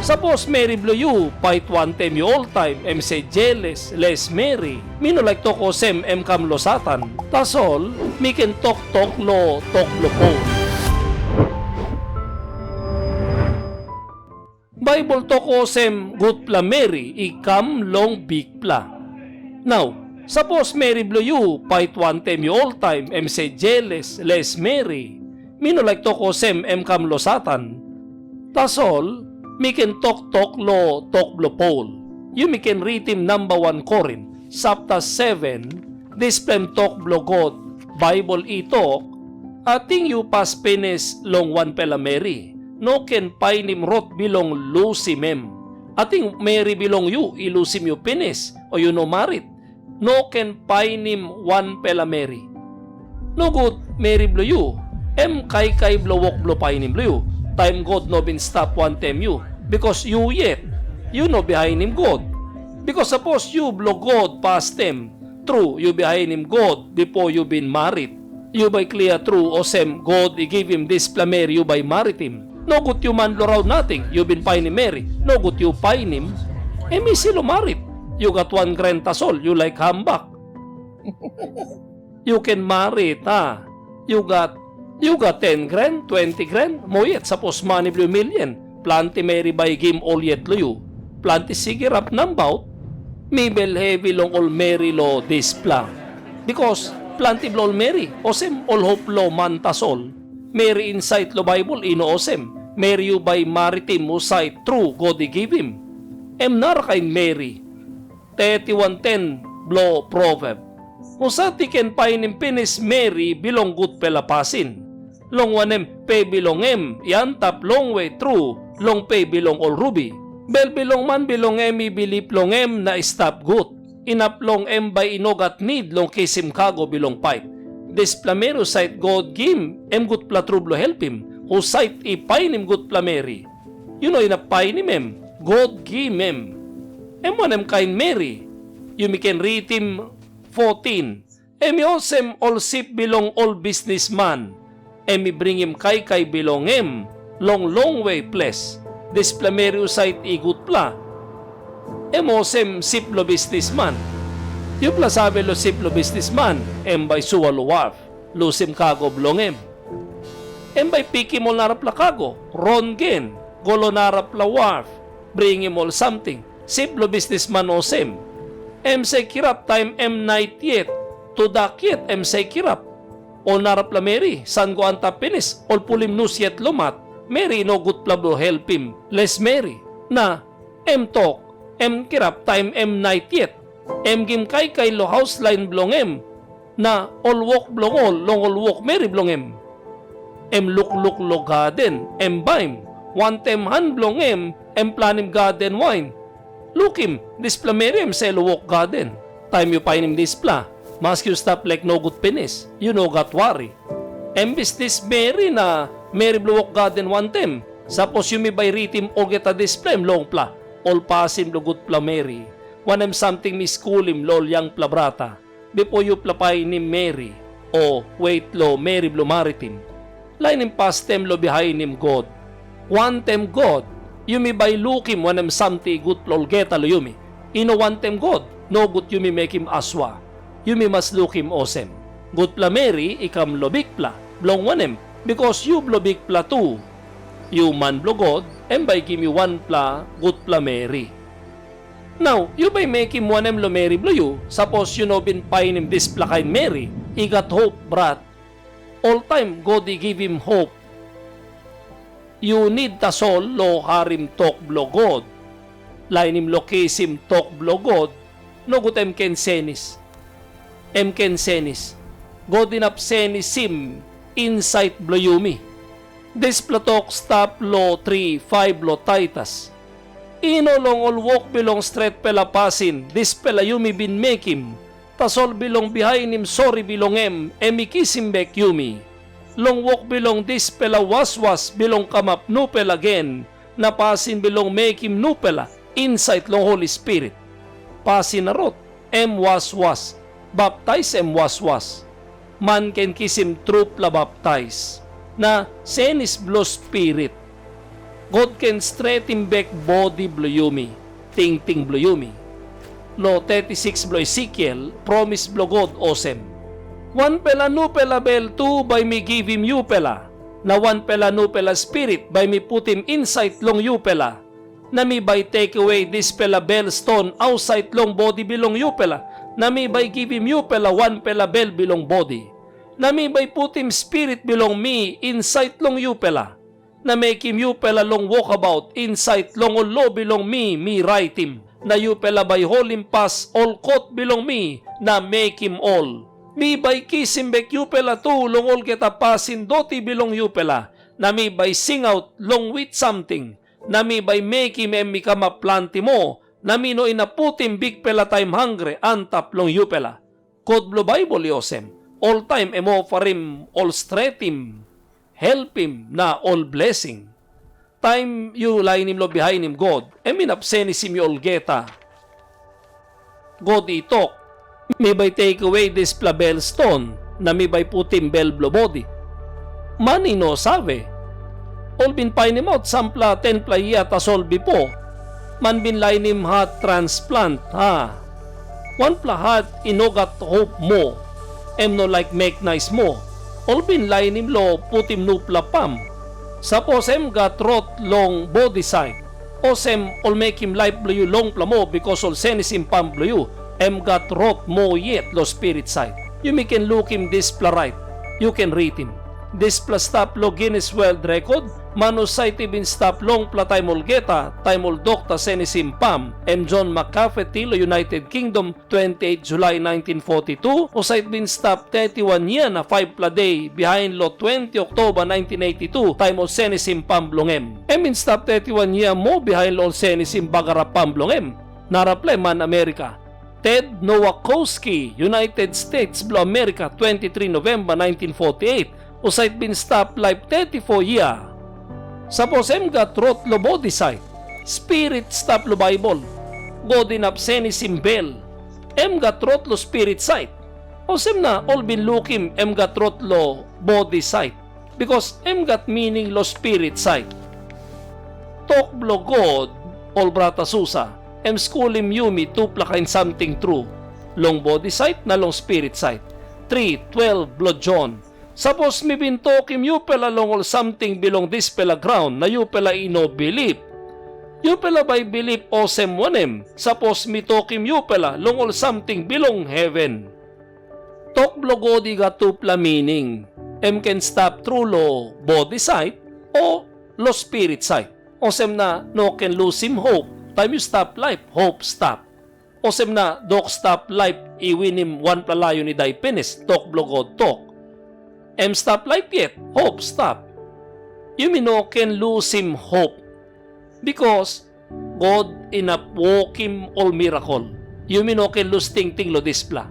Suppose Mary blow you, fight one time you all time, say jealous, less Mary. Mino like to ko sem kam lo satan. Tasol, mi can talk lo po. Bible to ko sem good pla Mary, ikam long big pla. Now, suppose Mary blow you, fight one time you all time, say jealous, less Mary. Mino like to ko sem kam lo satan. Tasol, mi can talk lo Paul. You mi can read him number 1 Corinth, chapter 7, this plan talk blo God, Bible itok, ating you pas penes long 1 pela Mary, no can painim rot bilong lusimem. Ating Mary bilong you, ilusim you penes, o you no marit, no can painim 1 pela Mary. No good, Mary blo you, kay blo wok blo painim blo you, time God no been stop one time you, because you yet, you know behind him God. Because suppose you blow God past him, true, you behind him God before you been married. You by clear true, o sem, God, he give him this Mary, you by married him. No good you man around nothing, you been pine him Mary. No good you pine him, mi silo married. You got 1 grand tasol, you like hambak. You can marry it, ha? You got 10 grand, 20 grand, mo yet, suppose money blue million. Planti Mary by game all yet lo you. Planti sigirap ng bout. Mibel heavy long all Mary lo displa. Because planti blo all Mary. Osem all hope lo mantasol. Mary insight lo Bible ino osem. Mary you by maritim mo sight true God give him. Narakain Mary. 31:10 blo proverb. Musati ken painim pinis Mary bilong good pelapasin. Long wanem pay bilong yan tap long way true. Long pay bilong all ruby. Bel bilong man bilong bilip long na stop good. Inap long by inogat need long kisim kago bilong pipe. This plamero site God gim good platrublo help him. Who site ipainim good plameri. You know inap painim God gim wanem kain Mary. You can read him 14. Yosem all sip bilong all businessman. Bring him kay bilong long way place. This plamerio site igut pla. Mosem siplo businessman. Yung pla sabi lo siplo businessman. By suwalo warf. Lusim kago blong by piki mo narap la kago. Ron gen. Golo narap la warf. Bring him all something. Siplo businessman osem. Say kirap time night yet. Tudak yet say kirap. O narap la Mary, san go anta pinis, ol pulim nusyet lumat, Mary no good plablo help him, less Mary, na, talk, kirap time night yet, gim kay lo house line blong na, all walk blong long all walk Mary blong look lo garden, baim, one time han blong planim garden wine, look him, displa Mary say lo walk garden, time you find him displa, must you stop like no good penis. You know got worry. Business Mary na Mary Blue Walk Garden one time. Suppose you may by ritim or get a display long pla. All pasim lo good pla Mary. One something mi school him lol yang pla brata. Before you plapay ni Mary. O wait lo Mary Blue Maritim. Line him past them lo behind him God. One time God. You may by look him one something good lol get lo yumi. Ino one time God. No good you may make him aswa. You may must look him osem. Good pla Mary, ikam lo big pla. Blong wanem, because you blo big pla too. You man blo God, by give me 1 pla, good pla Mary. Now, you by make him wanem lo Mary blo you, suppose you know been painim this pla kay Mary, he got hope, brat. All time, God he give him hope. You need the soul lo harim talk blo God. Line him lo kisim talk blo God, no good ken senis. Ken senis. God inap senisim insight blo yumi. This platok stop lo 3-5 lo taitas. Ino long all walk bilong straight pela pasin. This pela yumi bin make him. Tasol bilong behind him sorry bilong emikisim bek yumi. Long walk bilong this pela waswas bilong kamap nupel again. Na pasin bilong make him nupela. Insight long Holy Spirit. Pasin na rot. Waswas. Baptize waswas. Man ken kisim troop la baptize. Na senis blo spirit. God can straighten back body bluyumi, ting bluyumi. Lo 36 blo Ezekiel, promise blo God osem. One pela nu pela bel tu by me give him you pela. Na one pela nu pela spirit by me put him inside long you pela. Na me by take away this pela bell stone outside long body belong you pela. Na me by give him you pela one pela bell belong body. Na me by put him spirit belong me inside long you pela. Na make him you pela long walkabout inside long lo belong me right him. Na you pela by hold him pass all coat belong me na make him all. Mi by kiss him back you pela tu long all kita pasin doti belong you pela. Na mi by sing out long with something. Na mi by make him become a planti mo. Na mi no inaputim big pela time hungry antap long you pela. Code blo Bible yosem. All time emo for him all straight him. Help him na all blessing. Time you line him lo behind him God. Minapsenisim you all geta. God itok. May by take away this plabel stone na may by put him bell blo body. Mani no sabe. All bin pain him out sampla 10 playa tasolbi po. Man bin line him heart transplant ha. One pla heart inogat hope mo. No like make nice mo. All bin line him lo put him nupla pam. Suppose got rot long body side. Osem all make him life blue long plamo because all senis him pam blue. Got rot mo yet lo spirit side. You may can look him this pla right. You can read him. This pla stop lo Guinness World Record. Mano site bin stop long pla time all geta. Time all dokta senis him pam. John McAfee tilo United Kingdom 28 July 1942. O site bin stop 31 year na 5 pla day behind lo 20 October 1982. Time all senis him pam blongem. Bin stop 31 year mo behind lo senis him bagara pam blongem. Naraple man Amerika. Ted Nowakowski, United States, Blue America, 23 November 1948. Usait bin stop life 34 year. Suppose got rot lo body site. Spirit stop lo Bible. God in absenis bell. Got rot lo spirit site. Osem na all bin lookim got rot lo body site. Because got meaning lo spirit site. Talk blo God, all brata susa. School him yumi to plakain something true. Long body site na long spirit site. 3:12 blo John. Suppose mi bin talkim you pela long all something belong this pela ground na you pela ino believe. You pela by believe osem wanem. Suppose mi talkim you pela long all something belong heaven. Talk blo godi ga tupla meaning. Can stop through lo body site o lo spirit site. Osem na no can lose him hope. Time you stop life, hope stop. Osem na dok stop life, iwin him one palayo ni day penis. Talk blo God talk. Stop life yet, hope stop. You mean no can lose him hope. Because God in a walk him all miracle. You mean no can lose ting lo displa.